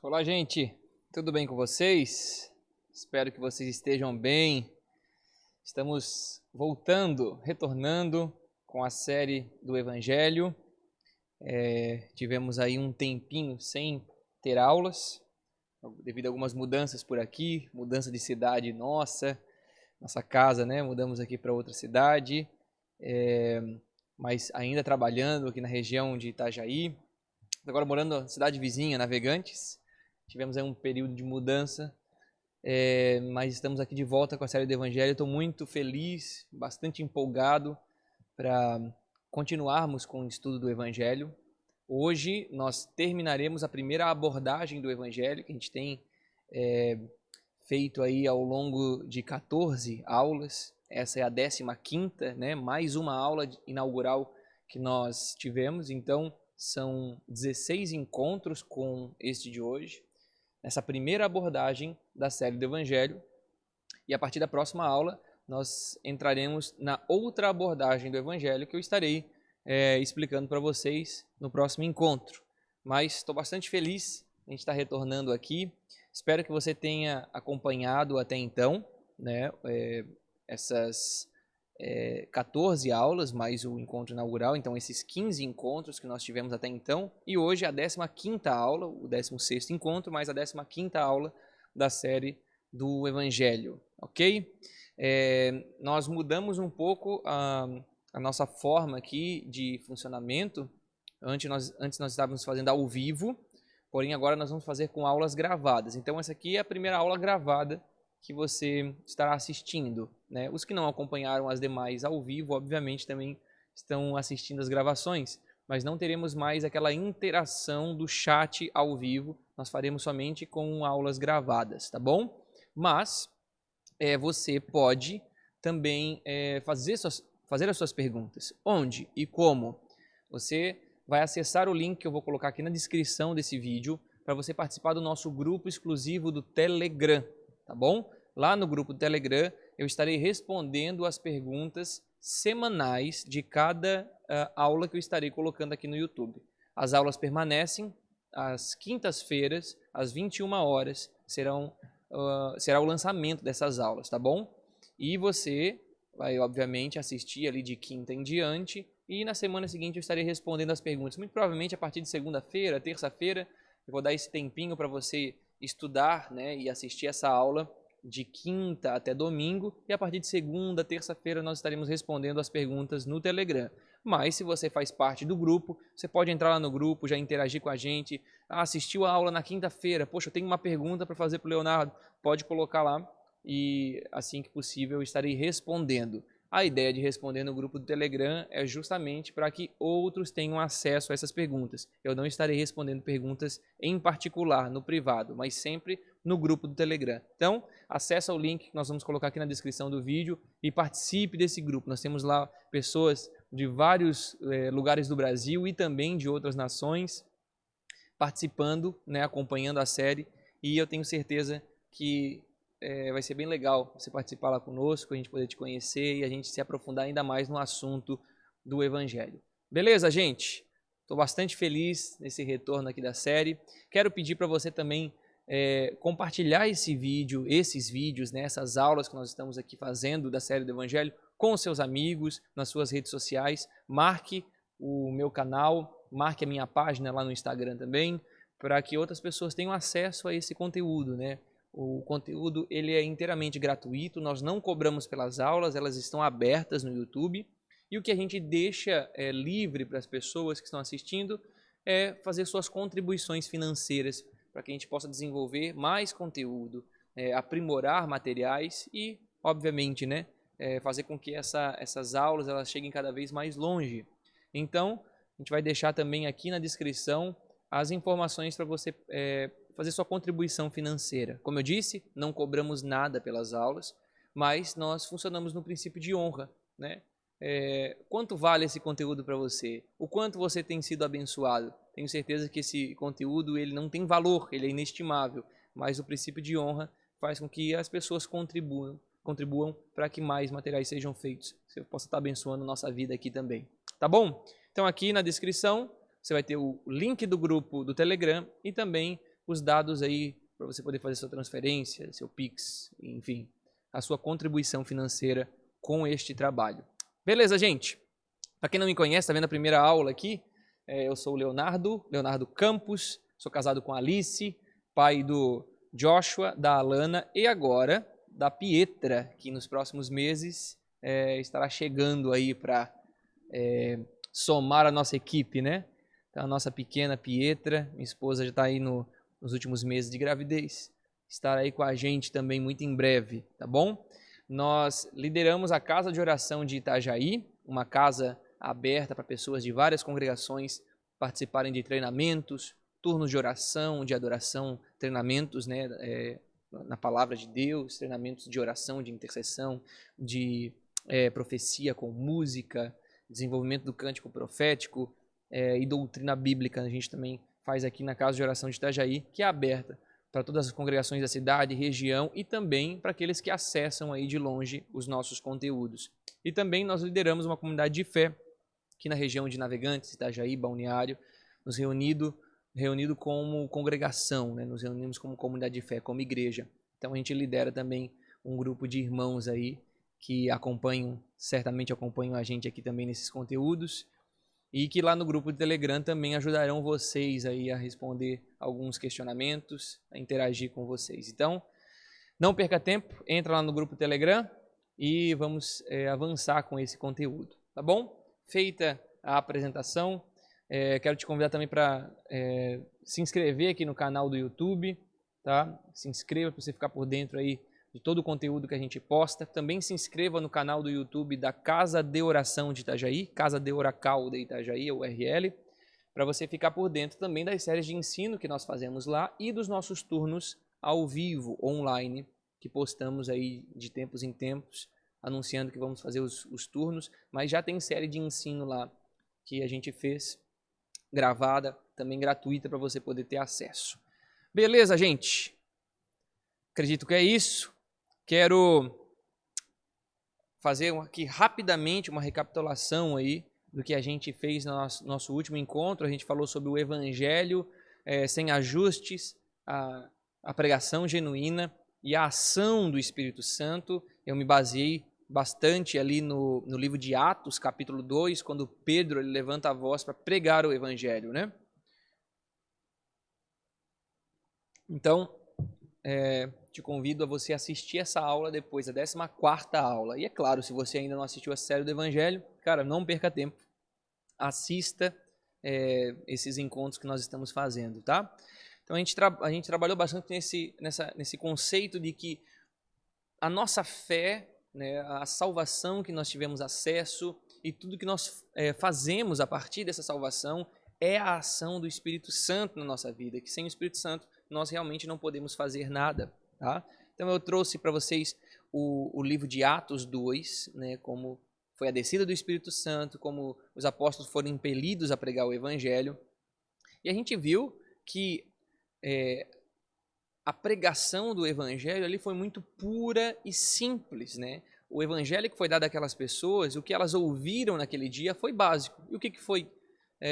Olá, gente. Tudo bem com vocês? Espero que vocês estejam bem. Estamos retornando com a série do Evangelho. Tivemos aí um tempinho sem ter aulas, devido a algumas mudanças por aqui, mudança de cidade nossa casa, né? Mudamos aqui para outra cidade, mas ainda trabalhando aqui na região de Itajaí. Agora morando na cidade vizinha, Navegantes. Tivemos aí um período de mudança, mas estamos aqui de volta com a série do Evangelho. Estou muito feliz, bastante empolgado para continuarmos com o estudo do Evangelho. Hoje nós terminaremos a primeira abordagem do Evangelho, que a gente tem feito aí ao longo de 14 aulas. Essa é a 15ª, né? Mais uma aula inaugural que nós tivemos. Então, são 16 encontros com este de hoje, nessa primeira abordagem da série do Evangelho. E a partir da próxima aula, nós entraremos na outra abordagem do Evangelho, que eu estarei explicando para vocês no próximo encontro. Mas estou bastante feliz, a gente está retornando aqui. Espero que você tenha acompanhado até então, né, essas 14 aulas, mais o encontro inaugural, então esses 15 encontros que nós tivemos até então, e hoje a 15ª aula, o 16º encontro, mais a 15ª aula da série do Evangelho, ok? Nós mudamos um pouco a nossa forma aqui de funcionamento. Antes nós estávamos fazendo ao vivo, porém agora nós vamos fazer com aulas gravadas. Então essa aqui é a primeira aula gravada que você estará assistindo, né? Os que não acompanharam as demais ao vivo, obviamente, também estão assistindo as gravações, mas não teremos mais aquela interação do chat ao vivo, nós faremos somente com aulas gravadas, tá bom? Mas você pode também fazer as suas perguntas. Onde e como? Você vai acessar o link que eu vou colocar aqui na descrição desse vídeo para você participar do nosso grupo exclusivo do Telegram, tá bom? Lá no grupo do Telegram eu estarei respondendo as perguntas semanais de cada aula que eu estarei colocando aqui no YouTube. As aulas permanecem às quintas-feiras, às 21 horas, será o lançamento dessas aulas, tá bom? E você vai, obviamente, assistir ali de quinta em diante, e na semana seguinte eu estarei respondendo as perguntas. Muito provavelmente a partir de segunda-feira, terça-feira, eu vou dar esse tempinho para você estudar, né, e assistir essa aula de quinta até domingo, e a partir de segunda, terça-feira nós estaremos respondendo as perguntas no Telegram. Mas se você faz parte do grupo, você pode entrar lá no grupo, já interagir com a gente. Assistiu a aula na quinta-feira, poxa, eu tenho uma pergunta para fazer para o Leonardo, pode colocar lá e assim que possível eu estarei respondendo. A ideia de responder no grupo do Telegram é justamente para que outros tenham acesso a essas perguntas. Eu não estarei respondendo perguntas em particular, no privado, mas sempre no grupo do Telegram. Então, acessa o link que nós vamos colocar aqui na descrição do vídeo e participe desse grupo. Nós temos lá pessoas de vários lugares do Brasil e também de outras nações participando, né, acompanhando a série, e eu tenho certeza que vai ser bem legal você participar lá conosco, a gente poder te conhecer e a gente se aprofundar ainda mais no assunto do Evangelho. Beleza, gente? Estou bastante feliz nesse retorno aqui da série. Quero pedir para você também compartilhar esses vídeos, né, essas aulas que nós estamos aqui fazendo da série do Evangelho com os seus amigos, nas suas redes sociais. Marque o meu canal, marque a minha página lá no Instagram também, para que outras pessoas tenham acesso a esse conteúdo, né? O conteúdo ele é inteiramente gratuito, nós não cobramos pelas aulas, elas estão abertas no YouTube. E o que a gente deixa livre para as pessoas que estão assistindo é fazer suas contribuições financeiras para que a gente possa desenvolver mais conteúdo, aprimorar materiais e, obviamente, né, fazer com que essas aulas elas cheguem cada vez mais longe. Então, a gente vai deixar também aqui na descrição as informações para você fazer sua contribuição financeira. Como eu disse, não cobramos nada pelas aulas, mas nós funcionamos no princípio de honra, né? Quanto vale esse conteúdo para você? O quanto você tem sido abençoado? Tenho certeza que esse conteúdo ele não tem valor, ele é inestimável, mas o princípio de honra faz com que as pessoas contribuam para que mais materiais sejam feitos. Você possa estar abençoando nossa vida aqui também. Tá bom? Então aqui na descrição você vai ter o link do grupo do Telegram e também os dados aí para você poder fazer sua transferência, seu Pix, enfim, a sua contribuição financeira com este trabalho. Beleza, gente? Para quem não me conhece, está vendo a primeira aula aqui? Eu sou o Leonardo Campos, sou casado com a Alice, pai do Joshua, da Alana e agora da Pietra, que nos próximos meses estará chegando aí para somar a nossa equipe, né? Então, a nossa pequena Pietra, minha esposa já está aí nos últimos meses de gravidez, estará aí com a gente também muito em breve, tá bom? Nós lideramos a Casa de Oração de Itajaí, uma casa aberta para pessoas de várias congregações participarem de treinamentos, turnos de oração, de adoração, treinamentos, né, na palavra de Deus, treinamentos de oração, de intercessão, de profecia com música, desenvolvimento do cântico profético e doutrina bíblica. A gente também faz aqui na Casa de Oração de Itajaí, que é aberta para todas as congregações da cidade, região e também para aqueles que acessam aí de longe os nossos conteúdos. E também nós lideramos uma comunidade de fé aqui na região de Navegantes, Itajaí, Balneário, nos reunido como congregação, né? Nos reunimos como comunidade de fé, como igreja. Então a gente lidera também um grupo de irmãos aí que certamente acompanham a gente aqui também nesses conteúdos e que lá no grupo do Telegram também ajudarão vocês aí a responder alguns questionamentos, a interagir com vocês. Então, não perca tempo, entra lá no grupo Telegram e vamos avançar com esse conteúdo, tá bom? Feita a apresentação, quero te convidar também para se inscrever aqui no canal do YouTube, tá? Se inscreva para você ficar por dentro aí de todo o conteúdo que a gente posta. Também se inscreva no canal do YouTube da Casa de Oração de Itajaí, Casa de Oracal de Itajaí, URL, para você ficar por dentro também das séries de ensino que nós fazemos lá e dos nossos turnos ao vivo, online, que postamos aí de tempos em tempos, anunciando que vamos fazer os turnos, mas já tem série de ensino lá que a gente fez, gravada, também gratuita para você poder ter acesso. Beleza, gente? Acredito que é isso. Quero fazer aqui rapidamente uma recapitulação aí do que a gente fez no nosso último encontro. A gente falou sobre o Evangelho sem ajustes, a pregação genuína e a ação do Espírito Santo. Eu me baseei bastante ali no livro de Atos, capítulo 2, quando Pedro ele levanta a voz para pregar o Evangelho, né? Então, te convido a você assistir essa aula depois, a 14ª aula. E é claro, se você ainda não assistiu a série do Evangelho, cara, não perca tempo. Assista esses encontros que nós estamos fazendo, tá? Então, a gente trabalhou bastante nesse conceito de que a nossa fé, né, a salvação que nós tivemos acesso e tudo que nós fazemos a partir dessa salvação é a ação do Espírito Santo na nossa vida, que sem o Espírito Santo nós realmente não podemos fazer nada, tá? Então eu trouxe para vocês o livro de Atos 2, né, como foi a descida do Espírito Santo, como os apóstolos foram impelidos a pregar o Evangelho, e a gente viu que a pregação do Evangelho ali foi muito pura e simples, né? O Evangelho que foi dado àquelas pessoas, o que elas ouviram naquele dia foi básico. E o que foi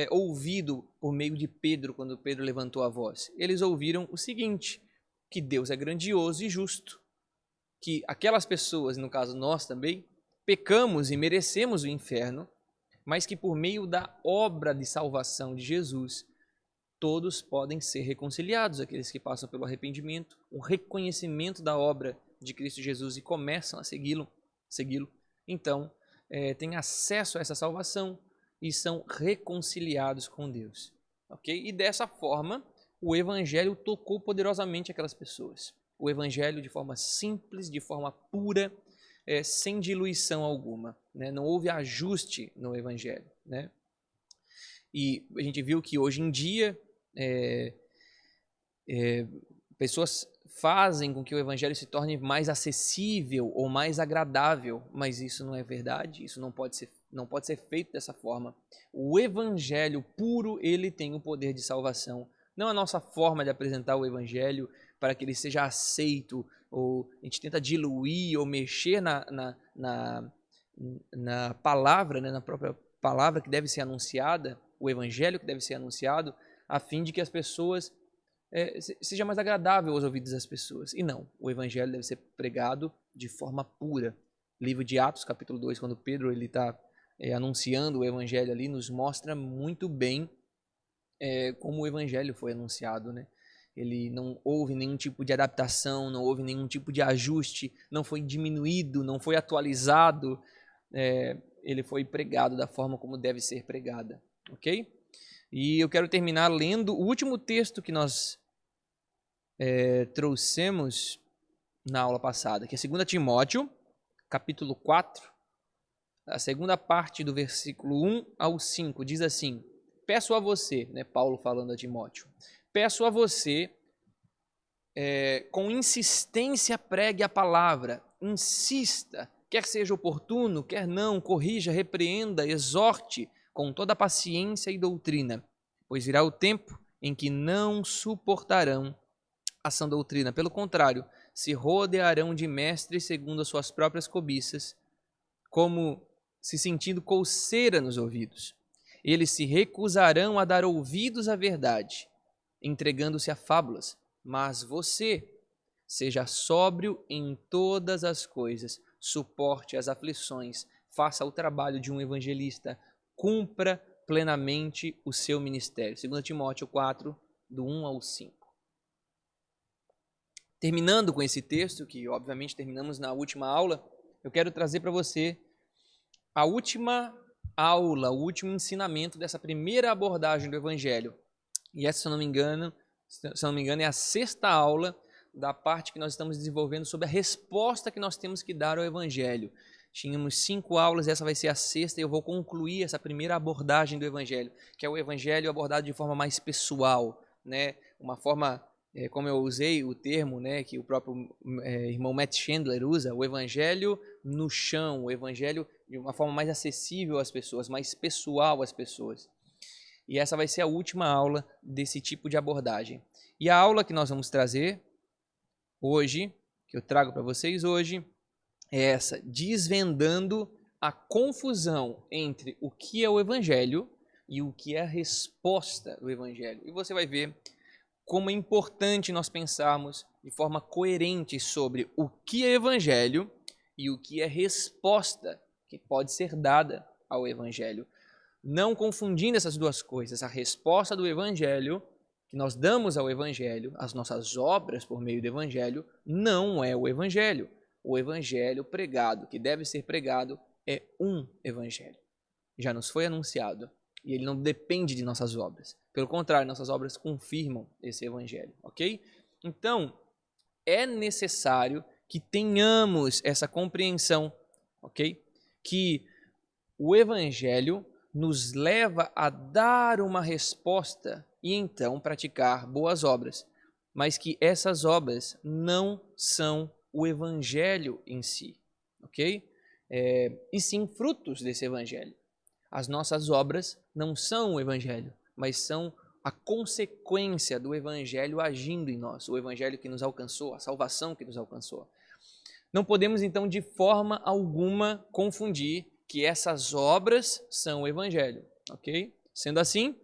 ouvido por meio de Pedro, quando Pedro levantou a voz? Eles ouviram o seguinte, que Deus é grandioso e justo, que aquelas pessoas, no caso nós também, pecamos e merecemos o inferno, mas que por meio da obra de salvação de Jesus, todos podem ser reconciliados, aqueles que passam pelo arrependimento, o reconhecimento da obra de Cristo Jesus e começam a segui-lo, então têm acesso a essa salvação e são reconciliados com Deus. Okay? E dessa forma, o Evangelho tocou poderosamente aquelas pessoas. O Evangelho de forma simples, de forma pura, sem diluição alguma. Né? Não houve ajuste no Evangelho. Né? E a gente viu que hoje em dia pessoas fazem com que o Evangelho se torne mais acessível ou mais agradável, mas isso não é verdade, isso não pode ser feito dessa forma. O Evangelho puro, ele tem o poder de salvação. Não a nossa forma de apresentar o Evangelho para que ele seja aceito, ou a gente tenta diluir ou mexer na palavra, né, na própria palavra que deve ser anunciada, o Evangelho que deve ser anunciado, a fim de que as pessoas seja mais agradável aos ouvidos das pessoas. E não, o evangelho deve ser pregado de forma pura. Livro de Atos, capítulo 2, quando Pedro está anunciando o evangelho ali, nos mostra muito bem como o evangelho foi anunciado, né? Ele não houve nenhum tipo de adaptação, não houve nenhum tipo de ajuste, não foi diminuído, não foi atualizado. Ele foi pregado da forma como deve ser pregada, ok? E eu quero terminar lendo o último texto que nós trouxemos na aula passada, que é 2 Timóteo, capítulo 4, a segunda parte do versículo 1 ao 5, diz assim: peço a você, né, Paulo falando a Timóteo, peço a você, com insistência pregue a palavra, insista, quer seja oportuno, quer não, corrija, repreenda, exorte com toda paciência e doutrina, pois virá o tempo em que não suportarão a sã doutrina, pelo contrário, se rodearão de mestres segundo as suas próprias cobiças, como se sentindo coceira nos ouvidos. Eles se recusarão a dar ouvidos à verdade, entregando-se a fábulas. Mas você, seja sóbrio em todas as coisas, suporte as aflições, faça o trabalho de um evangelista, cumpra plenamente o seu ministério. 2 Timóteo 4, do 1 ao 5. Terminando com esse texto, que obviamente terminamos na última aula, eu quero trazer para você a última aula, o último ensinamento dessa primeira abordagem do Evangelho. E essa, se eu não me engano, é a 6ª aula da parte que nós estamos desenvolvendo sobre a resposta que nós temos que dar ao Evangelho. Tínhamos 5 aulas, essa vai ser a 6ª, e eu vou concluir essa primeira abordagem do Evangelho, que é o Evangelho abordado de forma mais pessoal, né? Uma forma, como eu usei o termo, né, que o próprio irmão Matt Chandler usa, o Evangelho no chão, o Evangelho de uma forma mais acessível às pessoas, mais pessoal às pessoas. E essa vai ser a última aula desse tipo de abordagem. E a aula que nós vamos trazer hoje, que eu trago para vocês hoje, é essa, desvendando a confusão entre o que é o Evangelho e o que é a resposta do Evangelho. E você vai ver como é importante nós pensarmos de forma coerente sobre o que é Evangelho e o que é resposta que pode ser dada ao Evangelho. Não confundindo essas duas coisas, a resposta do Evangelho, que nós damos ao Evangelho, as nossas obras por meio do Evangelho, não é o Evangelho. O Evangelho pregado, que deve ser pregado, é um Evangelho. Já nos foi anunciado e ele não depende de nossas obras. Pelo contrário, nossas obras confirmam esse Evangelho, ok? Então, é necessário que tenhamos essa compreensão, ok? Que o Evangelho nos leva a dar uma resposta e então praticar boas obras, mas que essas obras não são o Evangelho em si, ok? E sim frutos desse Evangelho. As nossas obras não são o Evangelho, mas são a consequência do Evangelho agindo em nós, o Evangelho que nos alcançou, a salvação que nos alcançou. Não podemos, então, de forma alguma confundir que essas obras são o Evangelho, ok? Sendo assim,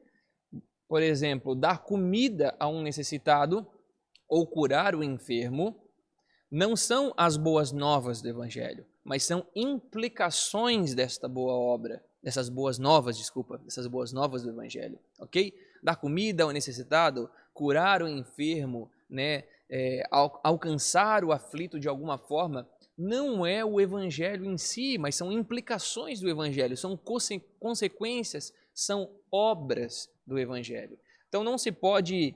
por exemplo, dar comida a um necessitado ou curar o enfermo não são as boas novas do Evangelho, mas são implicações desta boa obra, dessas boas novas do Evangelho, ok? Dar comida ao necessitado, curar o enfermo, né? Alcançar o aflito de alguma forma, não é o Evangelho em si, mas são implicações do Evangelho, são consequências, são obras do Evangelho. Então não se pode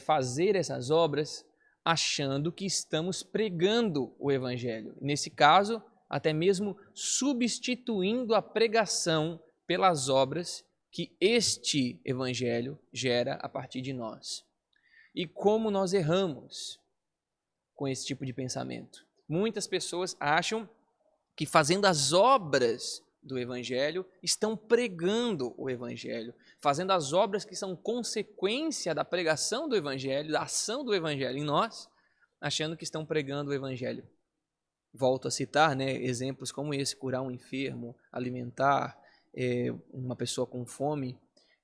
fazer essas obras achando que estamos pregando o Evangelho. Nesse caso, até mesmo substituindo a pregação pelas obras que este Evangelho gera a partir de nós. E como nós erramos com esse tipo de pensamento. Muitas pessoas acham que fazendo as obras do Evangelho estão pregando o Evangelho, fazendo as obras que são consequência da pregação do Evangelho, da ação do Evangelho em nós, achando que estão pregando o Evangelho. Volto a citar, né, exemplos como esse: curar um enfermo, alimentar uma pessoa com fome.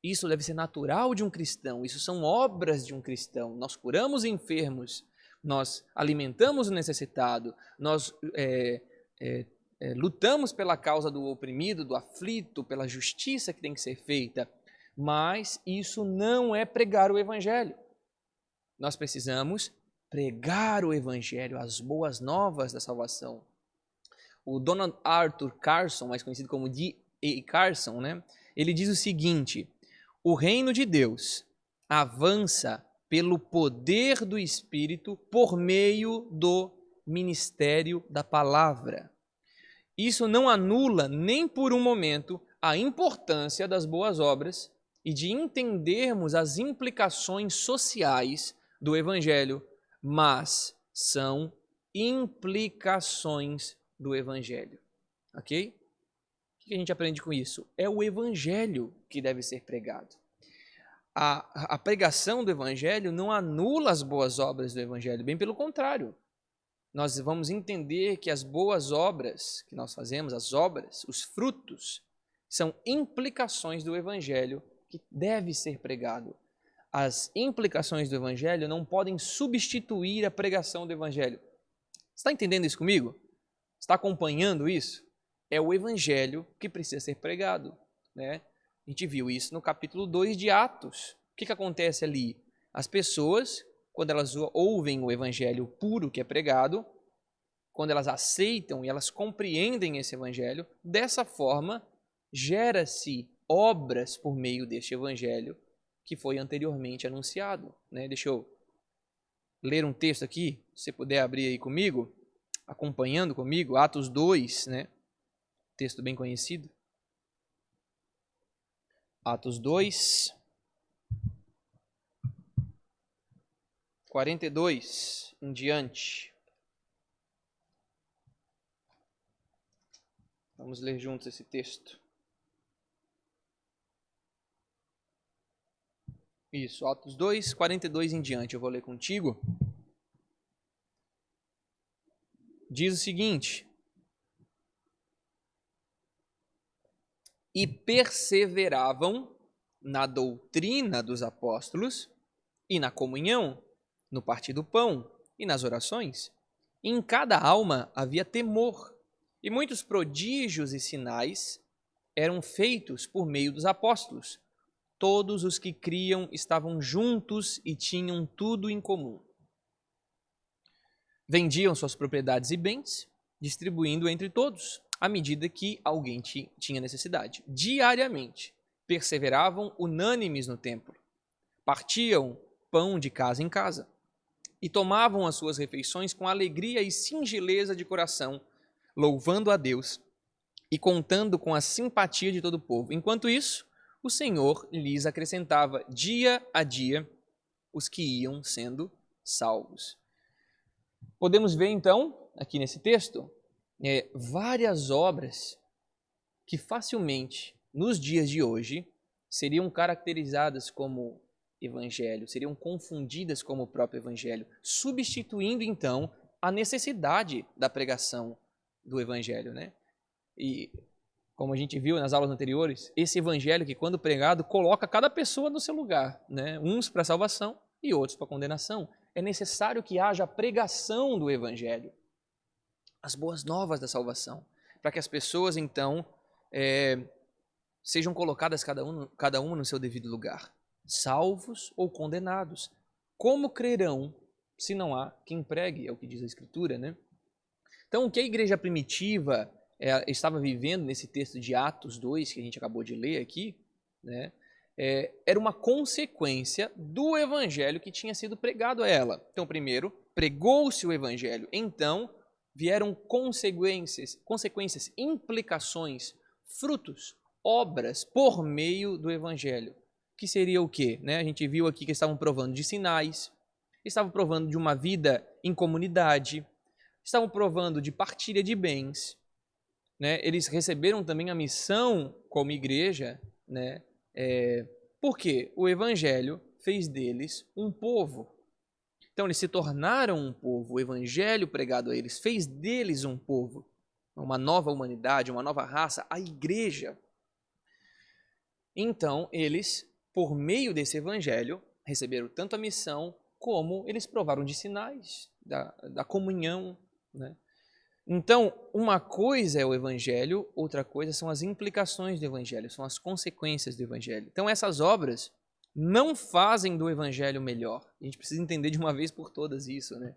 Isso deve ser natural de um cristão, isso são obras de um cristão. Nós curamos enfermos, nós alimentamos o necessitado, nós lutamos pela causa do oprimido, do aflito, pela justiça que tem que ser feita, mas isso não é pregar o evangelho. Nós precisamos pregar o evangelho, as boas novas da salvação. O Donald Arthur Carson, mais conhecido como D.A. Carson, né? Ele diz o seguinte: o reino de Deus avança pelo poder do Espírito por meio do ministério da palavra. Isso não anula nem por um momento a importância das boas obras e de entendermos as implicações sociais do evangelho, mas são implicações do evangelho, ok? O que a gente aprende com isso? É o evangelho que deve ser pregado. A pregação do evangelho não anula as boas obras do evangelho, bem pelo contrário. Nós vamos entender que as boas obras que nós fazemos, as obras, os frutos, são implicações do evangelho que deve ser pregado. As implicações do evangelho não podem substituir a pregação do evangelho. Está entendendo isso comigo? Está acompanhando isso? É o evangelho que precisa ser pregado, né? A gente viu isso no capítulo 2 de Atos. O que acontece ali? As pessoas, quando elas ouvem o evangelho puro que é pregado, quando elas aceitam e elas compreendem esse evangelho, dessa forma gera-se obras por meio deste evangelho que foi anteriormente anunciado, né? Deixa eu ler um texto aqui, se você puder abrir aí comigo, acompanhando comigo, Atos 2, né? Texto bem conhecido. Atos 2, 42 em diante. Vamos ler juntos esse texto. Isso, Atos 2, 42 em diante, eu vou ler contigo. Diz o seguinte: e perseveravam na doutrina dos apóstolos e na comunhão, no partir do pão e nas orações. E em cada alma havia temor, e muitos prodígios e sinais eram feitos por meio dos apóstolos. Todos os que criam estavam juntos e tinham tudo em comum. Vendiam suas propriedades e bens, distribuindo entre todos, à medida que alguém tinha necessidade. Diariamente, perseveravam unânimes no templo. Partiam pão de casa em casa e tomavam as suas refeições com alegria e singeleza de coração, louvando a Deus e contando com a simpatia de todo o povo. Enquanto isso, o Senhor lhes acrescentava dia a dia os que iam sendo salvos. Podemos ver então, aqui nesse texto, várias obras que facilmente, nos dias de hoje, seriam caracterizadas como evangelho, seriam confundidas como o próprio evangelho, substituindo então a necessidade da pregação do evangelho, né? E como a gente viu nas aulas anteriores, esse evangelho que, quando pregado, coloca cada pessoa no seu lugar, né? Uns para salvação e outros para condenação. É necessário que haja a pregação do evangelho, as boas novas da salvação, para que as pessoas, então, sejam colocadas cada uma no seu devido lugar, salvos ou condenados. Como crerão se não há quem pregue, é o que diz a Escritura, né? Então, o que a igreja primitiva estava vivendo nesse texto de Atos 2, que a gente acabou de ler aqui, né, era uma consequência do evangelho que tinha sido pregado a ela. Então, primeiro, pregou-se o evangelho, então vieram consequências, implicações, frutos, obras por meio do evangelho. Que seria o quê? Né? A gente viu aqui que estavam provando de sinais, estavam provando de uma vida em comunidade, estavam provando de partilha de bens, né? Eles receberam também a missão como igreja, né? Porque o evangelho fez deles um povo. Então eles se tornaram um povo, o evangelho pregado a eles fez deles um povo, uma nova humanidade, uma nova raça, a igreja. Então eles por meio desse evangelho, receberam tanto a missão, como eles provaram de sinais da comunhão, né? Então, uma coisa é o evangelho, outra coisa são as implicações do evangelho, são as consequências do evangelho. Então, essas obras não fazem do evangelho melhor. A gente precisa entender de uma vez por todas isso, né?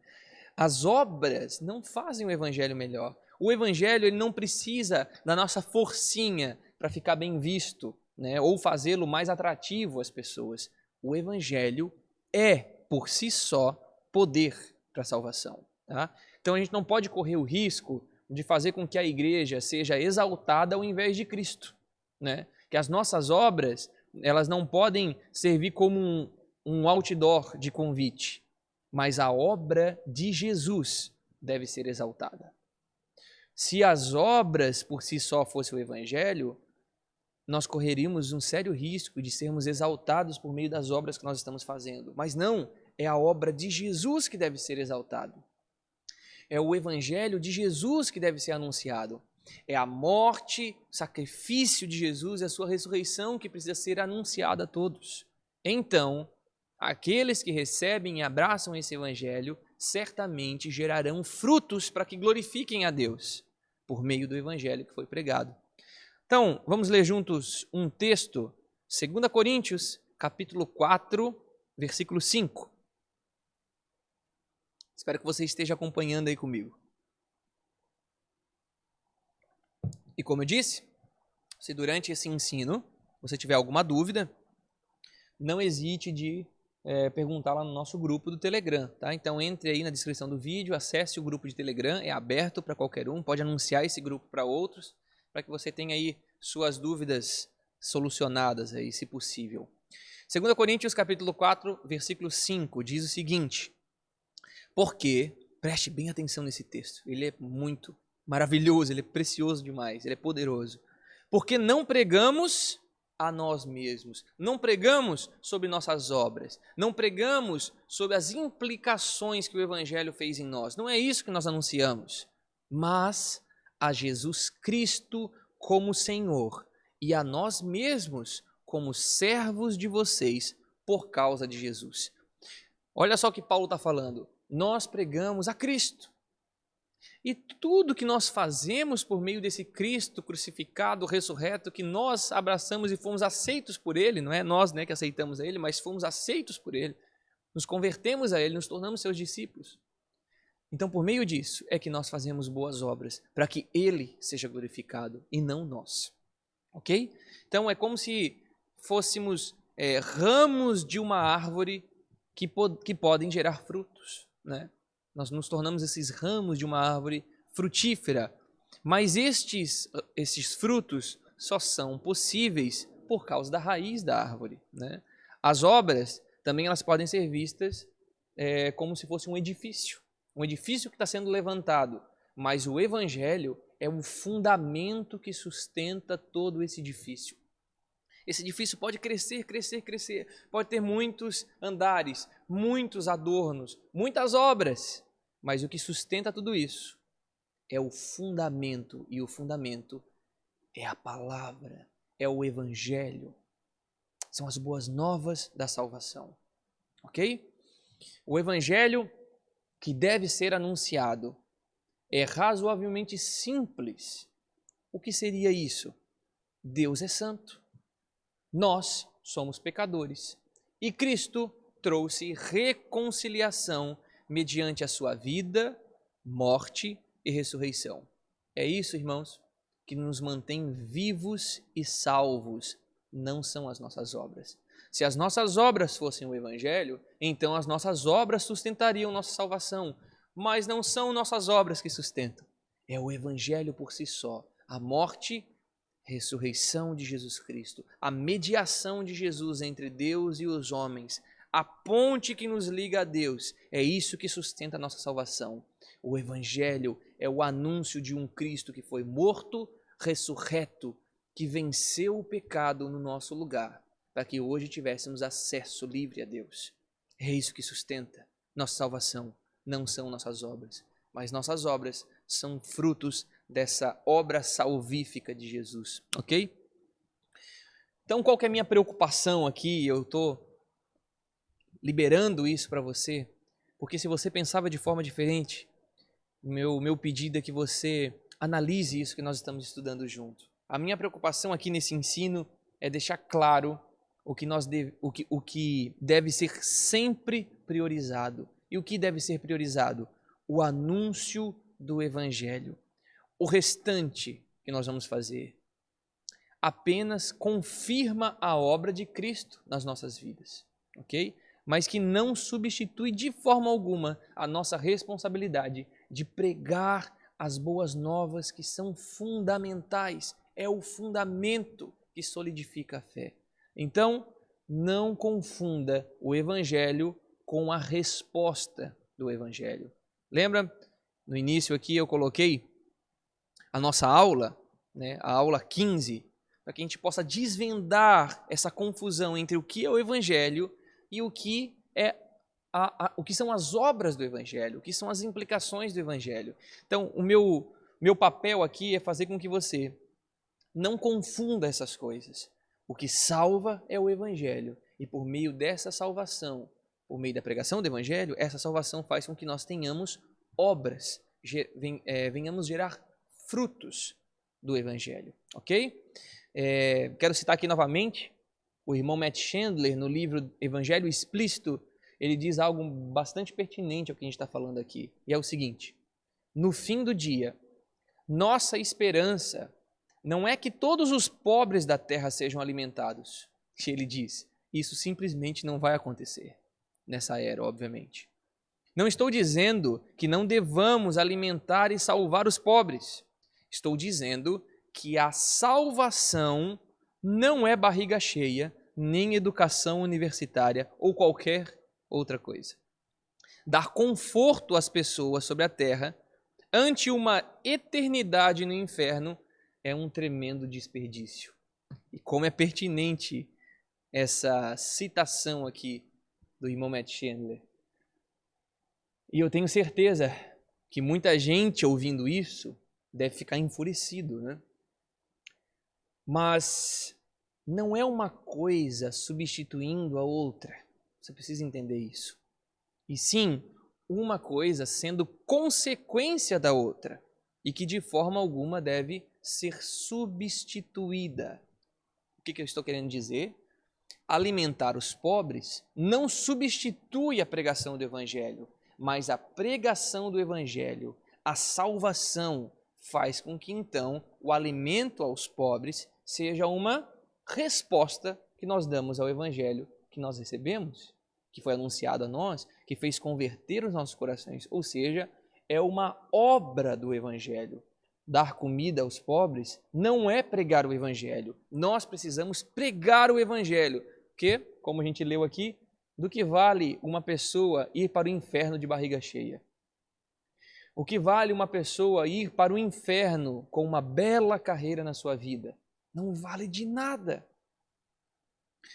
As obras não fazem o evangelho melhor. O evangelho ele não precisa da nossa forcinha para ficar bem visto, né? Ou fazê-lo mais atrativo às pessoas. O evangelho é, por si só, poder para a salvação, tá? Então a gente não pode correr o risco de fazer com que a igreja seja exaltada ao invés de Cristo, né? Que as nossas obras, elas não podem servir como um outdoor de convite, mas a obra de Jesus deve ser exaltada. Se as obras por si só fossem o evangelho, nós correríamos um sério risco de sermos exaltados por meio das obras que nós estamos fazendo. Mas não, é a obra de Jesus que deve ser exaltada. É o evangelho de Jesus que deve ser anunciado. É a morte, o sacrifício de Jesus e a sua ressurreição que precisa ser anunciada a todos. Então, aqueles que recebem e abraçam esse evangelho certamente gerarão frutos para que glorifiquem a Deus por meio do evangelho que foi pregado. Então, vamos ler juntos um texto, 2 Coríntios, capítulo 4, versículo 5. Espero que você esteja acompanhando aí comigo. E como eu disse, se durante esse ensino você tiver alguma dúvida, não hesite de perguntar lá no nosso grupo do Telegram, tá? Então entre aí na descrição do vídeo, acesse o grupo de Telegram, é aberto para qualquer um, pode anunciar esse grupo para outros, para que você tenha aí suas dúvidas solucionadas aí, se possível. 2 Coríntios capítulo 4, versículo 5, diz o seguinte: porque, preste bem atenção nesse texto, ele é muito maravilhoso, ele é precioso demais, ele é poderoso. Porque não pregamos a nós mesmos, não pregamos sobre nossas obras, não pregamos sobre as implicações que o evangelho fez em nós, não é isso que nós anunciamos, mas a Jesus Cristo como Senhor e a nós mesmos como servos de vocês por causa de Jesus. Olha só o que Paulo está falando. Nós pregamos a Cristo. E tudo que nós fazemos por meio desse Cristo crucificado, ressurreto, que nós abraçamos e fomos aceitos por Ele, não é nós que aceitamos a Ele, mas fomos aceitos por Ele, nos convertemos a Ele, nos tornamos seus discípulos. Então, por meio disso, é que nós fazemos boas obras, para que Ele seja glorificado e não nós. Ok? Então, é como se fôssemos ramos de uma árvore que podem gerar frutos, né? Nós nos tornamos esses ramos de uma árvore frutífera, mas estes frutos só são possíveis por causa da raiz da árvore, né? As obras também elas podem ser vistas como se fosse um edifício que está sendo levantado, mas o evangelho é o fundamento que sustenta todo esse edifício. Esse edifício pode crescer, crescer, crescer, pode ter muitos andares, muitos adornos, muitas obras, mas o que sustenta tudo isso é o fundamento, e o fundamento é a palavra, é o evangelho, são as boas novas da salvação, ok? O evangelho que deve ser anunciado é razoavelmente simples. O que seria isso? Deus é santo. Nós somos pecadores e Cristo trouxe reconciliação mediante a sua vida, morte e ressurreição. É isso, irmãos, que nos mantém vivos e salvos, não são as nossas obras. Se as nossas obras fossem o evangelho, então as nossas obras sustentariam nossa salvação, mas não são nossas obras que sustentam. É o evangelho por si só, a morte, ressurreição de Jesus Cristo, a mediação de Jesus entre Deus e os homens, a ponte que nos liga a Deus, é isso que sustenta a nossa salvação. O evangelho é o anúncio de um Cristo que foi morto, ressurreto, que venceu o pecado no nosso lugar, para que hoje tivéssemos acesso livre a Deus. É isso que sustenta nossa salvação, não são nossas obras, mas nossas obras são frutos dessa obra salvífica de Jesus, ok? Então, qual que é a minha preocupação aqui? Eu estou liberando isso para você, porque se você pensava de forma diferente, meu pedido é que você analise isso que nós estamos estudando junto. A minha preocupação aqui nesse ensino é deixar claro o que deve ser sempre priorizado. E o que deve ser priorizado? O anúncio do Evangelho. O restante que nós vamos fazer apenas confirma a obra de Cristo nas nossas vidas, ok? Mas que não substitui de forma alguma a nossa responsabilidade de pregar as boas novas que são fundamentais. É o fundamento que solidifica a fé. Então, não confunda o Evangelho com a resposta do Evangelho. Lembra? No início aqui eu coloquei a nossa aula, né, a aula 15, para que a gente possa desvendar essa confusão entre o que é o Evangelho e o que o que são as obras do Evangelho, o que são as implicações do Evangelho. Então, o meu papel aqui é fazer com que você não confunda essas coisas. O que salva é o Evangelho, e por meio dessa salvação, por meio da pregação do Evangelho, essa salvação faz com que nós tenhamos obras, venhamos gerar frutos do Evangelho, ok? Quero citar aqui novamente o irmão Matt Chandler, no livro Evangelho Explícito. Ele diz algo bastante pertinente ao que a gente está falando aqui, e é o seguinte: no fim do dia, nossa esperança não é que todos os pobres da terra sejam alimentados. Ele diz, isso simplesmente não vai acontecer nessa era, obviamente. Não estou dizendo que não devamos alimentar e salvar os pobres. Estou dizendo que a salvação não é barriga cheia, nem educação universitária ou qualquer outra coisa. Dar conforto às pessoas sobre a terra ante uma eternidade no inferno é um tremendo desperdício. E como é pertinente essa citação aqui do irmão Matt Chandler. E eu tenho certeza que muita gente ouvindo isso deve ficar enfurecido, né? Mas não é uma coisa substituindo a outra. Você precisa entender isso. E sim, uma coisa sendo consequência da outra e que de forma alguma deve ser substituída. O que eu estou querendo dizer? Alimentar os pobres não substitui a pregação do Evangelho, mas a pregação do Evangelho, a salvação, faz com que então o alimento aos pobres seja uma resposta que nós damos ao Evangelho que nós recebemos, que foi anunciado a nós, que fez converter os nossos corações. Ou seja, é uma obra do Evangelho. Dar comida aos pobres não é pregar o Evangelho. Nós precisamos pregar o Evangelho. Que, como a gente leu aqui, do que vale uma pessoa ir para o inferno de barriga cheia? O que vale uma pessoa ir para o inferno com uma bela carreira na sua vida? Não vale de nada.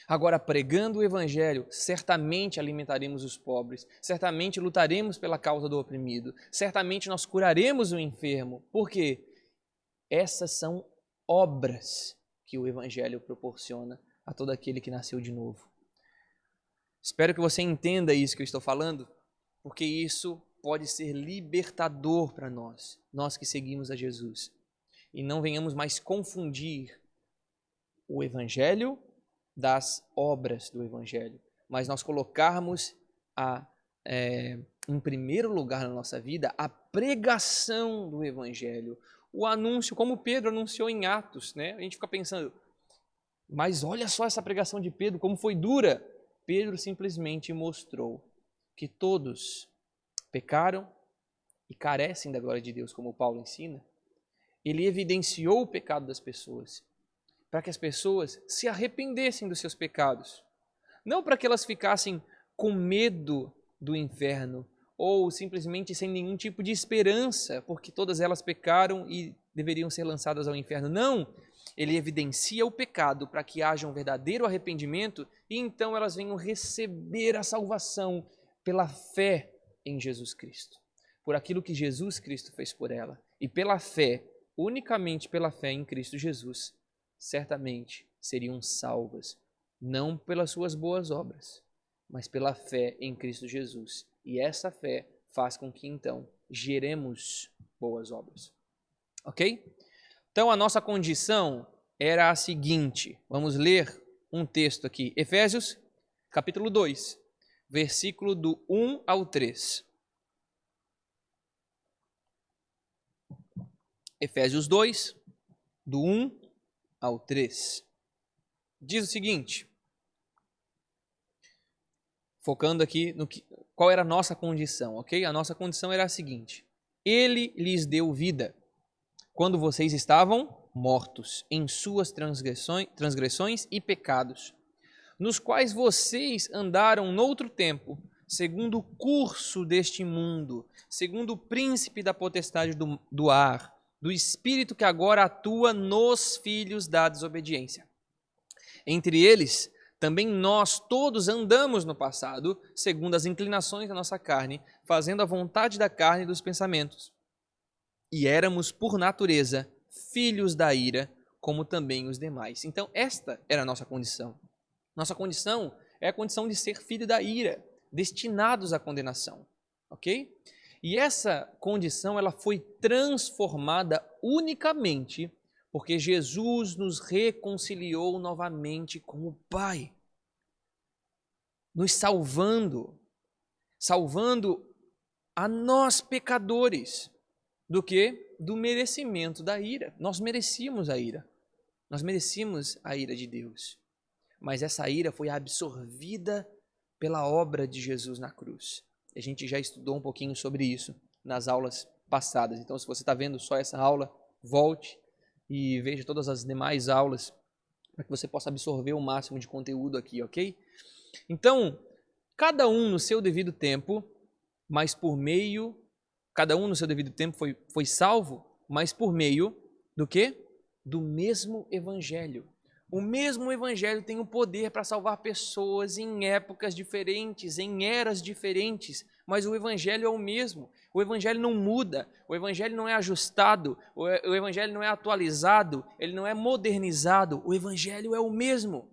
Agora, pregando o Evangelho, certamente alimentaremos os pobres, certamente lutaremos pela causa do oprimido, certamente nós curaremos o enfermo. Por quê? Essas são obras que o Evangelho proporciona a todo aquele que nasceu de novo. Espero que você entenda isso que eu estou falando, porque isso pode ser libertador para nós, nós que seguimos a Jesus. E não venhamos mais confundir o Evangelho das obras do Evangelho, mas nós colocarmos em primeiro lugar na nossa vida a pregação do Evangelho, o anúncio, como Pedro anunciou em Atos, né? A gente fica pensando, mas olha só essa pregação de Pedro, como foi dura. Pedro simplesmente mostrou que todos pecaram e carecem da glória de Deus, como Paulo ensina. Ele evidenciou o pecado das pessoas, para que as pessoas se arrependessem dos seus pecados. Não para que elas ficassem com medo do inferno, ou simplesmente sem nenhum tipo de esperança, porque todas elas pecaram e deveriam ser lançadas ao inferno. Não! Ele evidencia o pecado para que haja um verdadeiro arrependimento e então elas venham receber a salvação pela fé em Jesus Cristo, por aquilo que Jesus Cristo fez por ela. E pela fé, unicamente pela fé em Cristo Jesus, certamente seriam salvas, não pelas suas boas obras, mas pela fé em Cristo Jesus. E essa fé faz com que, então, geremos boas obras. Ok? Então, a nossa condição era a seguinte. Vamos ler um texto aqui. Efésios, capítulo 2, versículo do 1 ao 3. Efésios 2, do 1 ao 3. Diz o seguinte, focando aqui no que, qual era a nossa condição, ok? A nossa condição era a seguinte: Ele lhes deu vida quando vocês estavam mortos em suas transgressões e pecados, nos quais vocês andaram noutro tempo, segundo o curso deste mundo, segundo o príncipe da potestade do ar, do espírito que agora atua nos filhos da desobediência. Entre eles, também nós todos andamos no passado, segundo as inclinações da nossa carne, fazendo a vontade da carne e dos pensamentos. E éramos, por natureza, filhos da ira, como também os demais. Então, esta era a nossa condição. Nossa condição é a condição de ser filho da ira, destinados à condenação. Ok? E essa condição ela foi transformada unicamente porque Jesus nos reconciliou novamente com o Pai, nos salvando a nós pecadores, do que? Do merecimento da ira. Nós merecíamos a ira de Deus, mas essa ira foi absorvida pela obra de Jesus na cruz. A gente já estudou um pouquinho sobre isso nas aulas passadas. Então, se você está vendo só essa aula, volte e veja todas as demais aulas para que você possa absorver o máximo de conteúdo aqui, ok? Então, cada um no seu devido tempo, foi salvo, mas por meio do quê? Do mesmo evangelho. O mesmo evangelho tem o poder para salvar pessoas em épocas diferentes, em eras diferentes, mas o evangelho é o mesmo. O evangelho não muda, o evangelho não é ajustado, o evangelho não é atualizado, ele não é modernizado, o evangelho é o mesmo.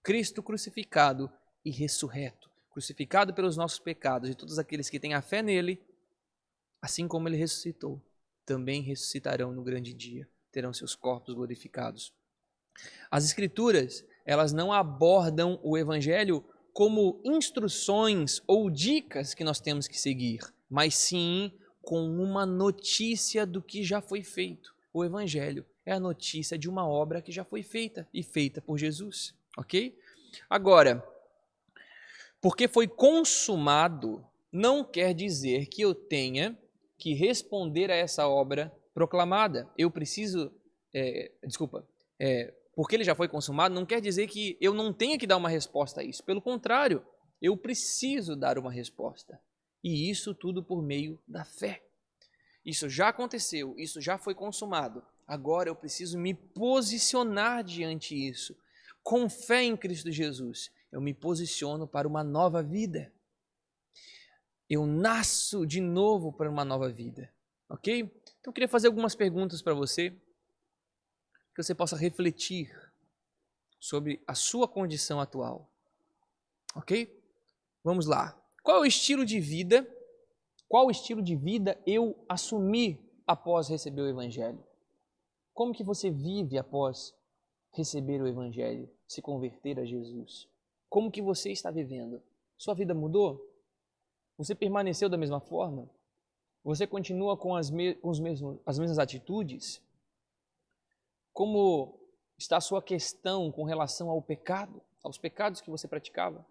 Cristo crucificado e ressurreto, crucificado pelos nossos pecados, e todos aqueles que têm a fé nele, assim como ele ressuscitou, também ressuscitarão no grande dia, terão seus corpos glorificados. As Escrituras, elas não abordam o Evangelho como instruções ou dicas que nós temos que seguir, mas sim com uma notícia do que já foi feito. O Evangelho é a notícia de uma obra que já foi feita e feita por Jesus, ok? Agora, porque foi consumado, não quer dizer que eu tenha que responder a essa obra proclamada. Eu preciso, porque ele já foi consumado, não quer dizer que eu não tenha que dar uma resposta a isso. Pelo contrário, eu preciso dar uma resposta. E isso tudo por meio da fé. Isso já aconteceu, isso já foi consumado. Agora eu preciso me posicionar diante disso. Com fé em Cristo Jesus, eu me posiciono para uma nova vida. Eu nasço de novo para uma nova vida. Ok? Então eu queria fazer algumas perguntas para você, que você possa refletir sobre a sua condição atual. Ok? Vamos lá. Qual é o estilo de vida? Qual estilo de vida eu assumi após receber o Evangelho? Como que você vive após receber o Evangelho, se converter a Jesus? Como que você está vivendo? Sua vida mudou? Você permaneceu da mesma forma? Você continua com as mesmas atitudes? Como está a sua questão com relação ao pecado, aos pecados que você praticava?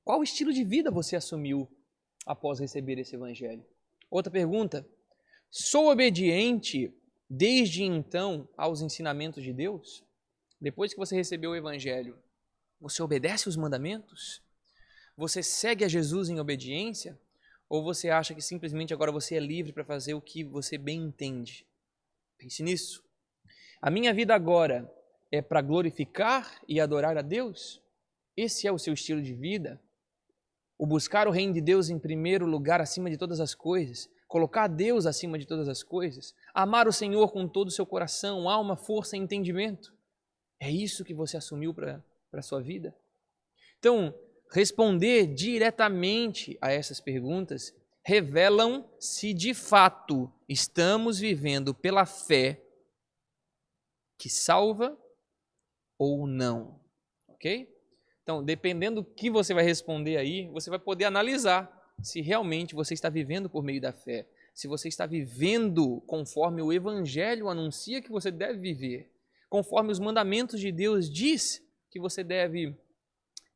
Qual estilo de vida você assumiu após receber esse Evangelho? Outra pergunta: sou obediente desde então aos ensinamentos de Deus? Depois que você recebeu o Evangelho, você obedece os mandamentos? Você segue a Jesus em obediência? Ou você acha que simplesmente agora você é livre para fazer o que você bem entende? Pense nisso. A minha vida agora é para glorificar e adorar a Deus? Esse é o seu estilo de vida? O buscar o reino de Deus em primeiro lugar acima de todas as coisas? Colocar Deus acima de todas as coisas? Amar o Senhor com todo o seu coração, alma, força e entendimento? É isso que você assumiu para a sua vida? Então, responder diretamente a essas perguntas revelam se de fato estamos vivendo pela fé que salva ou não, ok? Então, dependendo do que você vai responder aí, você vai poder analisar se realmente você está vivendo por meio da fé, se você está vivendo conforme o Evangelho anuncia que você deve viver, conforme os mandamentos de Deus diz que você deve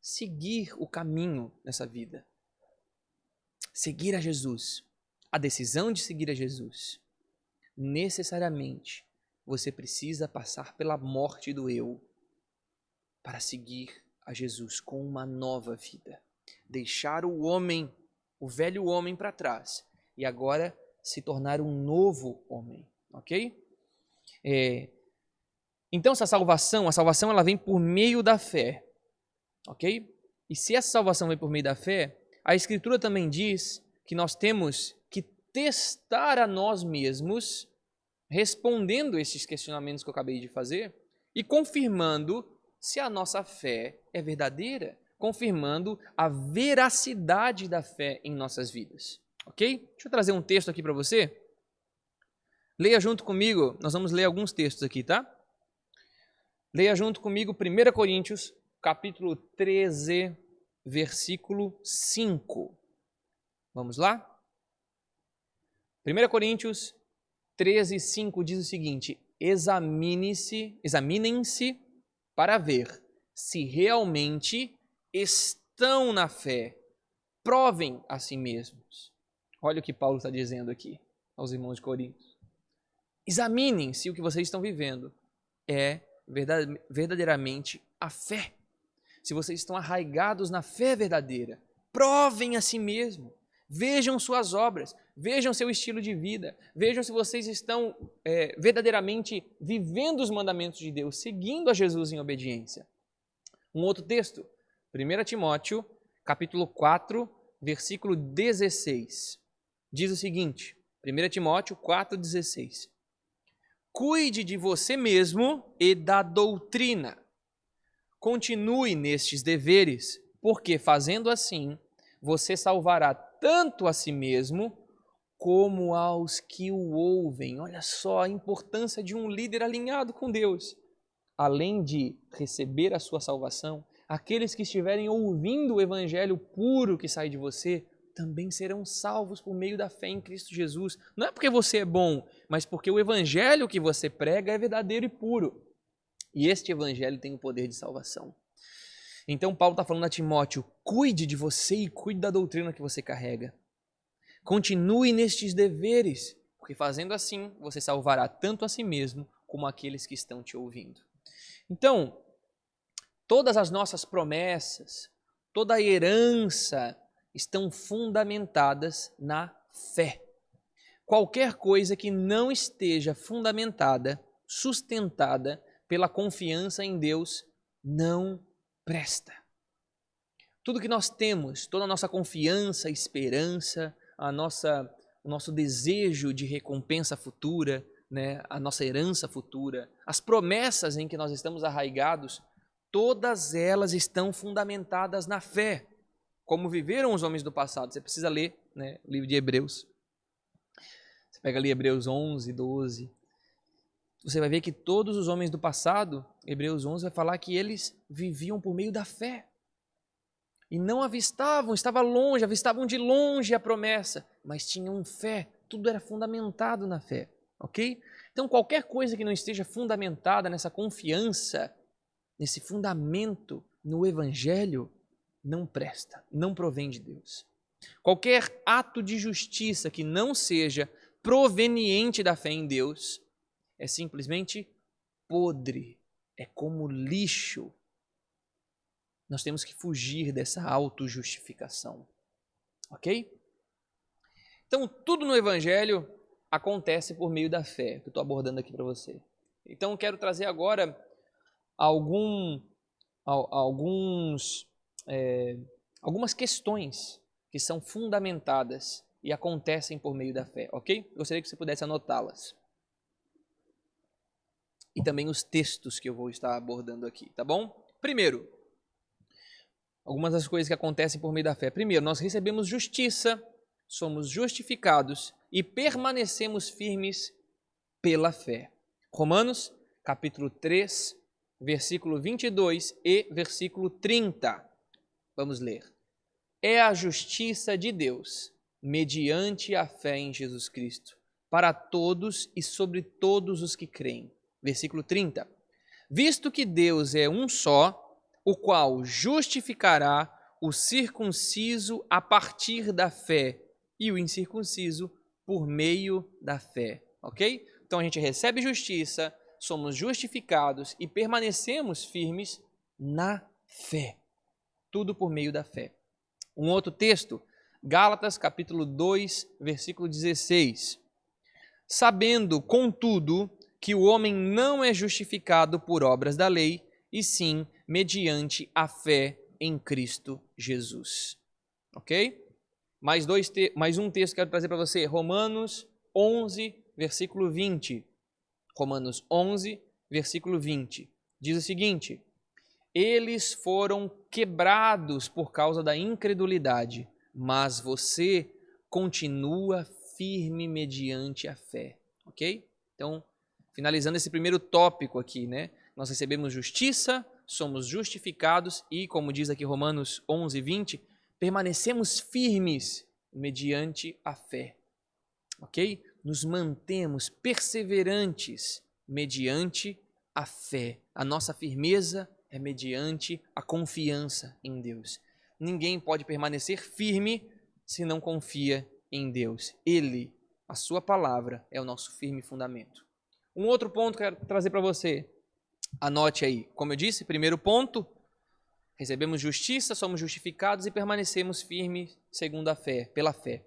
seguir o caminho nessa vida. Seguir a Jesus. A decisão de seguir a Jesus. Necessariamente, você precisa passar pela morte do eu para seguir a Jesus com uma nova vida. Deixar o homem, o velho homem para trás e agora se tornar um novo homem, ok? Então a salvação ela vem por meio da fé, ok? E se essa salvação vem por meio da fé, a Escritura também diz que nós temos que testar a nós mesmos, respondendo esses questionamentos que eu acabei de fazer e confirmando se a nossa fé é verdadeira, confirmando a veracidade da fé em nossas vidas, ok? Deixa eu trazer um texto aqui para você. Leia junto comigo, nós vamos ler alguns textos aqui, tá? Leia junto comigo 1 Coríntios, capítulo 13, versículo 5. Vamos lá? 1 Coríntios 13, 5 diz o seguinte: examinem-se para ver se realmente estão na fé. Provem a si mesmos. Olha o que Paulo está dizendo aqui aos irmãos de Corinto. Examinem se o que vocês estão vivendo é verdadeiramente a fé. Se vocês estão arraigados na fé verdadeira, provem a si mesmo. Vejam suas obras, vejam seu estilo de vida, vejam se vocês estão verdadeiramente vivendo os mandamentos de Deus, seguindo a Jesus em obediência. Um outro texto, 1 Timóteo, capítulo 4, versículo 16, diz o seguinte, 1 Timóteo 4, 16. Cuide de você mesmo e da doutrina. Continue nestes deveres, porque fazendo assim, você salvará tanto a si mesmo como aos que o ouvem. Olha só a importância de um líder alinhado com Deus. Além de receber a sua salvação, aqueles que estiverem ouvindo o evangelho puro que sai de você, também serão salvos por meio da fé em Cristo Jesus. Não é porque você é bom, mas porque o evangelho que você prega é verdadeiro e puro. E este evangelho tem o poder de salvação. Então Paulo está falando a Timóteo, cuide de você e cuide da doutrina que você carrega. Continue nestes deveres, porque fazendo assim, você salvará tanto a si mesmo como aqueles que estão te ouvindo. Então, todas as nossas promessas, toda a herança estão fundamentadas na fé. Qualquer coisa que não esteja fundamentada, sustentada pela confiança em Deus, não presta. Tudo que nós temos, toda a nossa confiança, esperança, o nosso desejo de recompensa futura, né, a nossa herança futura, as promessas em que nós estamos arraigados, todas elas estão fundamentadas na fé. Como viveram os homens do passado. Você precisa ler, né, o livro de Hebreus. Você pega ali Hebreus 11, 12. Você vai ver que todos os homens do passado, Hebreus 11 vai falar que eles viviam por meio da fé. E não avistavam, avistavam de longe a promessa, mas tinham fé, tudo era fundamentado na fé, ok? Então qualquer coisa que não esteja fundamentada nessa confiança, nesse fundamento no Evangelho, não presta, não provém de Deus. Qualquer ato de justiça que não seja proveniente da fé em Deus é simplesmente podre, é como lixo. Nós temos que fugir dessa autojustificação, ok? Então, tudo no Evangelho acontece por meio da fé, que eu estou abordando aqui para você. Então, eu quero trazer agora algumas questões que são fundamentadas e acontecem por meio da fé, ok? Gostaria que você pudesse anotá-las. e também os textos que eu vou estar abordando aqui, tá bom? Primeiro, algumas das coisas que acontecem por meio da fé. Primeiro, nós recebemos justiça, somos justificados e permanecemos firmes pela fé. Romanos, capítulo 3, versículo 22 e versículo 30. Vamos ler. É a justiça de Deus, mediante a fé em Jesus Cristo, para todos e sobre todos os que creem. Versículo 30. Visto que Deus é um só, o qual justificará o circunciso a partir da fé e o incircunciso por meio da fé. Ok? Então a gente recebe justiça, somos justificados e permanecemos firmes na fé. Tudo por meio da fé. Um outro texto, Gálatas capítulo 2, versículo 16. Sabendo, contudo, que o homem não é justificado por obras da lei, e sim mediante a fé em Cristo Jesus. Ok? Mais um texto que eu quero trazer para você, Romanos 11, versículo 20. Romanos 11, versículo 20. Diz o seguinte: eles foram quebrados por causa da incredulidade, mas você continua firme mediante a fé. Ok? Então, finalizando esse primeiro tópico aqui, né? Nós recebemos justiça, somos justificados e, como diz aqui Romanos 11, 20, permanecemos firmes mediante a fé. Ok? Nos mantemos perseverantes mediante a fé. A nossa firmeza é mediante a confiança em Deus. Ninguém pode permanecer firme se não confia em Deus. Ele, a sua palavra, é o nosso firme fundamento. Um outro ponto que eu quero trazer para você. Anote aí. Como eu disse, primeiro ponto, recebemos justiça, somos justificados e permanecemos firmes segundo a fé, pela fé.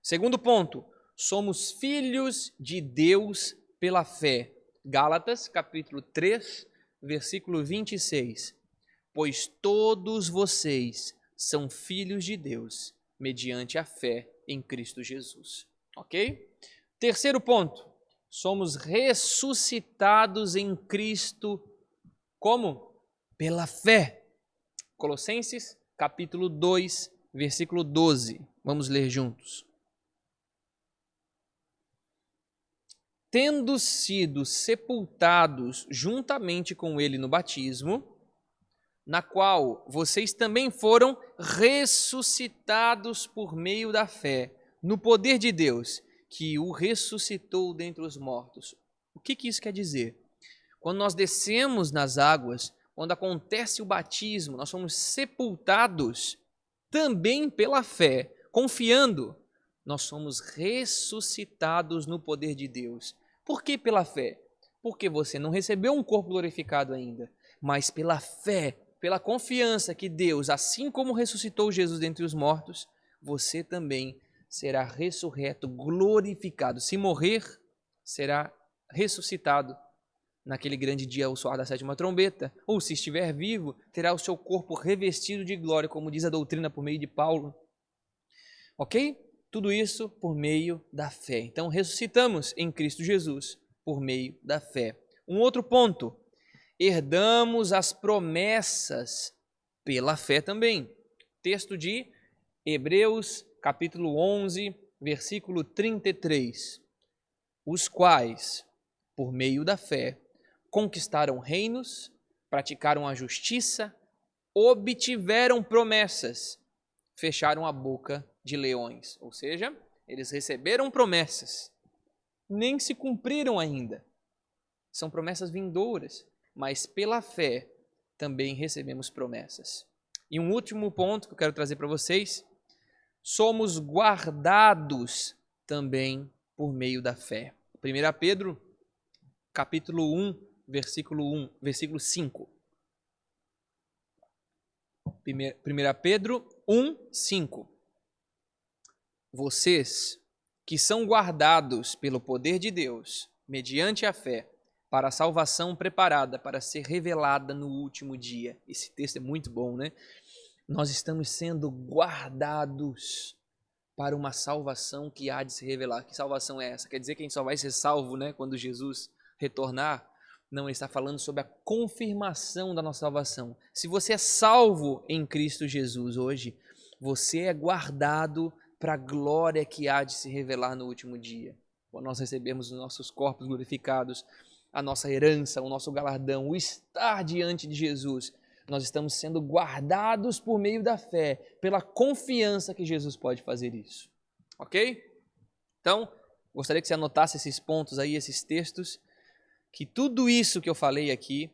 Segundo ponto, somos filhos de Deus pela fé. Gálatas, capítulo 3, versículo 26. Pois todos vocês são filhos de Deus, mediante a fé em Cristo Jesus. Ok? Terceiro ponto, somos ressuscitados em Cristo. Como? Pela fé. Colossenses, capítulo 2, versículo 12. Vamos ler juntos. Tendo sido sepultados juntamente com ele no batismo, na qual vocês também foram ressuscitados por meio da fé, no poder de Deus, que o ressuscitou dentre os mortos. O que isso quer dizer? Quando nós descemos nas águas, quando acontece o batismo, nós somos sepultados também pela fé, confiando, nós somos ressuscitados no poder de Deus. Por que pela fé? Porque você não recebeu um corpo glorificado ainda, mas pela fé, pela confiança que Deus, assim como ressuscitou Jesus dentre os mortos, você também será ressurreto, glorificado. Se morrer, será ressuscitado naquele grande dia ao soar da sétima trombeta, ou se estiver vivo, terá o seu corpo revestido de glória, como diz a doutrina por meio de Paulo. Ok? Tudo isso por meio da fé. Então, ressuscitamos em Cristo Jesus por meio da fé. Um outro ponto, herdamos as promessas pela fé também. Texto de Hebreus, capítulo 11, versículo 33. Os quais, por meio da fé, conquistaram reinos, praticaram a justiça, obtiveram promessas, fecharam a boca de leões. Ou seja, eles receberam promessas, nem se cumpriram ainda. São promessas vindouras, mas pela fé também recebemos promessas. E um último ponto que eu quero trazer para vocês, somos guardados também por meio da fé. 1 Pedro, capítulo 1, versículo 5. 1 Pedro 1, 5. Vocês que são guardados pelo poder de Deus, mediante a fé, para a salvação preparada para ser revelada no último dia. Esse texto é muito bom, né? Nós estamos sendo guardados para uma salvação que há de se revelar. Que salvação é essa? Quer dizer que a gente só vai ser salvo, né, quando Jesus retornar? Não, ele está falando sobre a confirmação da nossa salvação. Se você é salvo em Cristo Jesus hoje, você é guardado para a glória que há de se revelar no último dia. Quando nós recebemos os nossos corpos glorificados, a nossa herança, o nosso galardão, o estar diante de Jesus, nós estamos sendo guardados por meio da fé, pela confiança que Jesus pode fazer isso. Ok? Então, gostaria que você anotasse esses pontos aí, esses textos, que tudo isso que eu falei aqui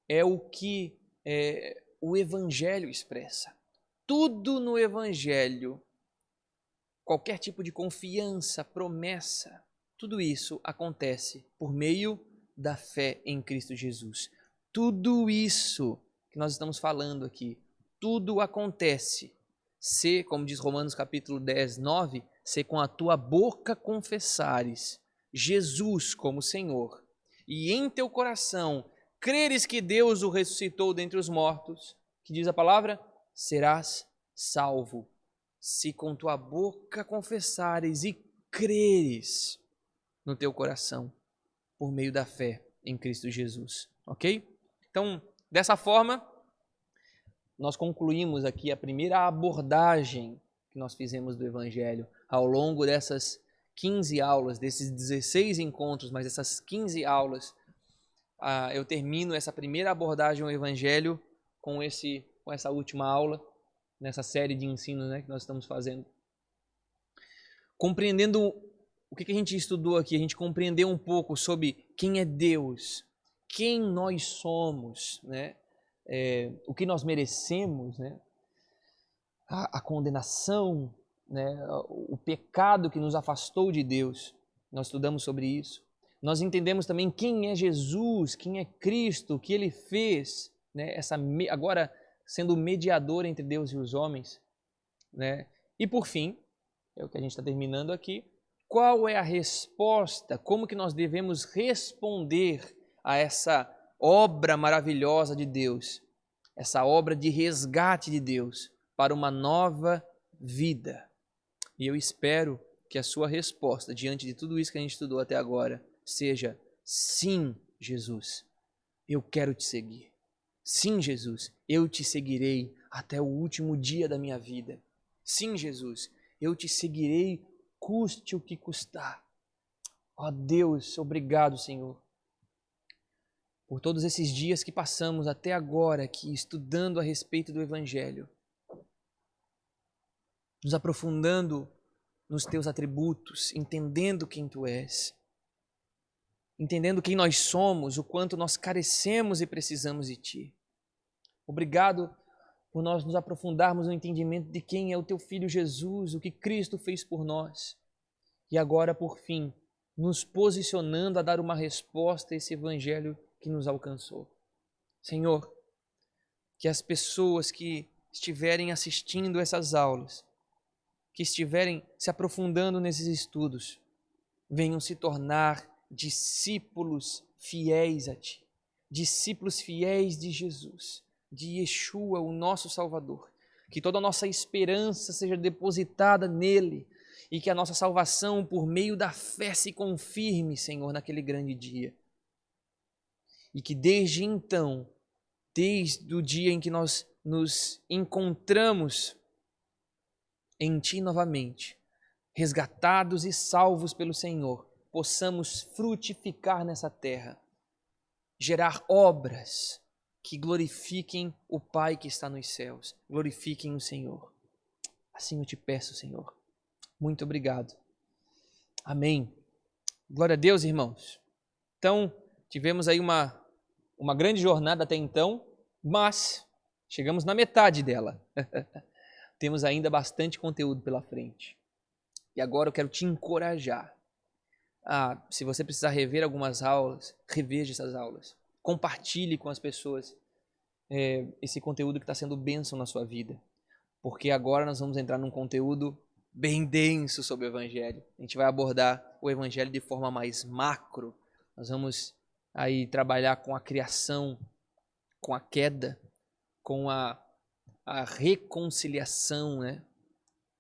é o que o Evangelho expressa. Tudo no Evangelho, qualquer tipo de confiança, promessa, tudo isso acontece por meio da fé em Cristo Jesus. Tudo isso que nós estamos falando aqui, tudo acontece se, como diz Romanos capítulo 10, 9, se com a tua boca confessares Jesus como Senhor e em teu coração creres que Deus o ressuscitou dentre os mortos, que diz a palavra, serás salvo. Se com tua boca confessares e creres no teu coração, por meio da fé em Cristo Jesus, ok? Então, dessa forma, nós concluímos aqui a primeira abordagem que nós fizemos do Evangelho ao longo dessas 15 aulas, desses 16 encontros, mas essas 15 aulas, eu termino essa primeira abordagem ao Evangelho com essa última aula, nessa série de ensinos, né, que nós estamos fazendo. Compreendendo o que a gente estudou aqui, a gente compreendeu um pouco sobre quem é Deus, quem nós somos, né, o que nós merecemos, né, a condenação, né, o pecado que nos afastou de Deus. Nós estudamos sobre isso. Nós entendemos também quem é Jesus, quem é Cristo, o que Ele fez, né, agora sendo o mediador entre Deus e os homens, né? E por fim, é o que a gente está terminando aqui, qual é a resposta, como que nós devemos responder a essa obra maravilhosa de Deus, essa obra de resgate de Deus para uma nova vida. E eu espero que a sua resposta diante de tudo isso que a gente estudou até agora seja: sim, Jesus, eu quero te seguir. Sim, Jesus, eu te seguirei até o último dia da minha vida. Sim, Jesus, eu te seguirei, custe o que custar. Ó Deus, obrigado, Senhor, por todos esses dias que passamos até agora aqui estudando a respeito do Evangelho, nos aprofundando nos teus atributos, entendendo quem tu és, entendendo quem nós somos, o quanto nós carecemos e precisamos de ti. Obrigado por nós nos aprofundarmos no entendimento de quem é o teu Filho Jesus, o que Cristo fez por nós. E agora, por fim, nos posicionando a dar uma resposta a esse Evangelho que nos alcançou. Senhor, que as pessoas que estiverem assistindo essas aulas, que estiverem se aprofundando nesses estudos, venham se tornar discípulos fiéis a Ti, discípulos fiéis de Jesus, de Yeshua, o nosso Salvador. Que toda a nossa esperança seja depositada nele e que a nossa salvação, por meio da fé, se confirme, Senhor, naquele grande dia. E que desde então, desde o dia em que nós nos encontramos em Ti novamente, resgatados e salvos pelo Senhor, possamos frutificar nessa terra, gerar obras que glorifiquem o Pai que está nos céus, glorifiquem o Senhor. Assim eu te peço, Senhor. Muito obrigado. Amém. Glória a Deus, irmãos. Então, tivemos aí uma grande jornada até então, mas chegamos na metade dela. Temos ainda bastante conteúdo pela frente. E agora eu quero te encorajar. Se você precisar rever algumas aulas, reveja essas aulas. Compartilhe com as pessoas esse conteúdo que está sendo bênção na sua vida. Porque agora nós vamos entrar num conteúdo bem denso sobre o Evangelho. A gente vai abordar o Evangelho de forma mais macro. Nós vamos aí trabalhar com a criação, com a queda, com a reconciliação, né?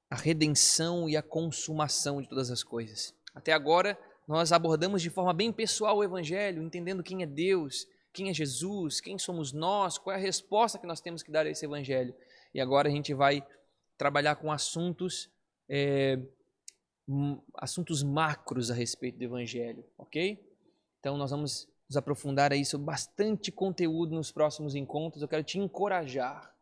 A redenção e a consumação de todas as coisas. Até agora nós abordamos de forma bem pessoal o Evangelho, entendendo quem é Deus, quem é Jesus, quem somos nós, qual é a resposta que nós temos que dar a esse Evangelho. E agora a gente vai trabalhar com assuntos macros a respeito do Evangelho, ok? Então nós vamos nos aprofundar aí sobre bastante conteúdo nos próximos encontros. Eu quero te encorajar,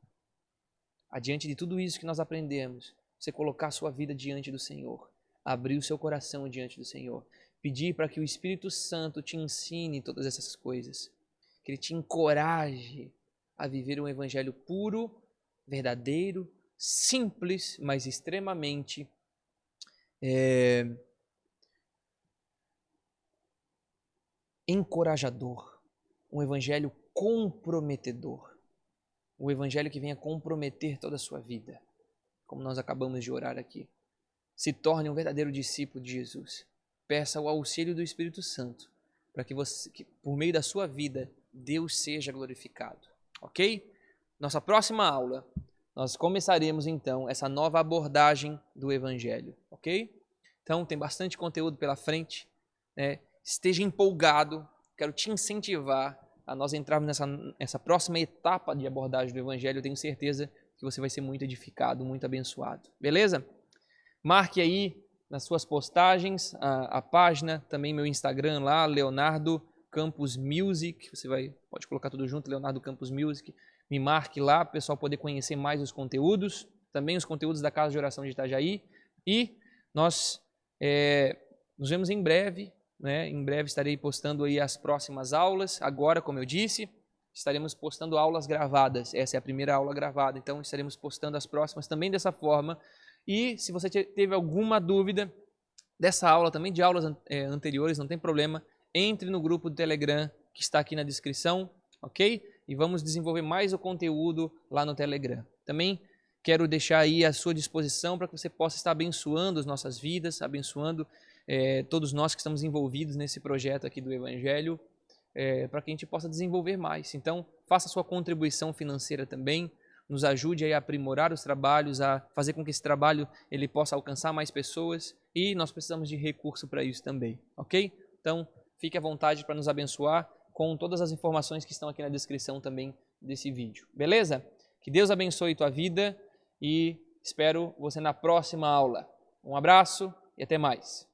adiante de tudo isso que nós aprendemos, você colocar a sua vida diante do Senhor, abrir o seu coração diante do Senhor, pedir para que o Espírito Santo te ensine todas essas coisas, que Ele te encoraje a viver um Evangelho puro, verdadeiro, simples, mas extremamente encorajador, um Evangelho comprometedor, um Evangelho que venha comprometer toda a sua vida, como nós acabamos de orar aqui. Se torne um verdadeiro discípulo de Jesus. Peça o auxílio do Espírito Santo para que por meio da sua vida, Deus seja glorificado. Ok? Nossa próxima aula, nós começaremos então essa nova abordagem do Evangelho. Ok? Então tem bastante conteúdo pela frente, né? Esteja empolgado, quero te incentivar a nós entrarmos nessa próxima etapa de abordagem do Evangelho. Eu tenho certeza que você vai ser muito edificado, muito abençoado. Beleza? Marque aí nas suas postagens a página, também meu Instagram lá, Leonardo Campos Music. Você pode colocar tudo junto, Leonardo Campos Music. Me marque lá para o pessoal poder conhecer mais os conteúdos, também os conteúdos da Casa de Oração de Itajaí. E nós nos vemos em breve. Né? Em breve estarei postando aí as próximas aulas. Agora, como eu disse, estaremos postando aulas gravadas. Essa é a primeira aula gravada, então estaremos postando as próximas também dessa forma. E se você teve alguma dúvida dessa aula, também de aulas anteriores, não tem problema, entre no grupo do Telegram que está aqui na descrição, ok? E vamos desenvolver mais o conteúdo lá no Telegram. Também quero deixar aí à sua disposição para que você possa estar abençoando as nossas vidas, abençoando todos nós que estamos envolvidos nesse projeto aqui do Evangelho, para que a gente possa desenvolver mais. Então, faça a sua contribuição financeira também, nos ajude a aprimorar os trabalhos, a fazer com que esse trabalho ele possa alcançar mais pessoas, e nós precisamos de recurso para isso também, ok? Então, fique à vontade para nos abençoar com todas as informações que estão aqui na descrição também desse vídeo, beleza? Que Deus abençoe tua vida e espero você na próxima aula. Um abraço e até mais.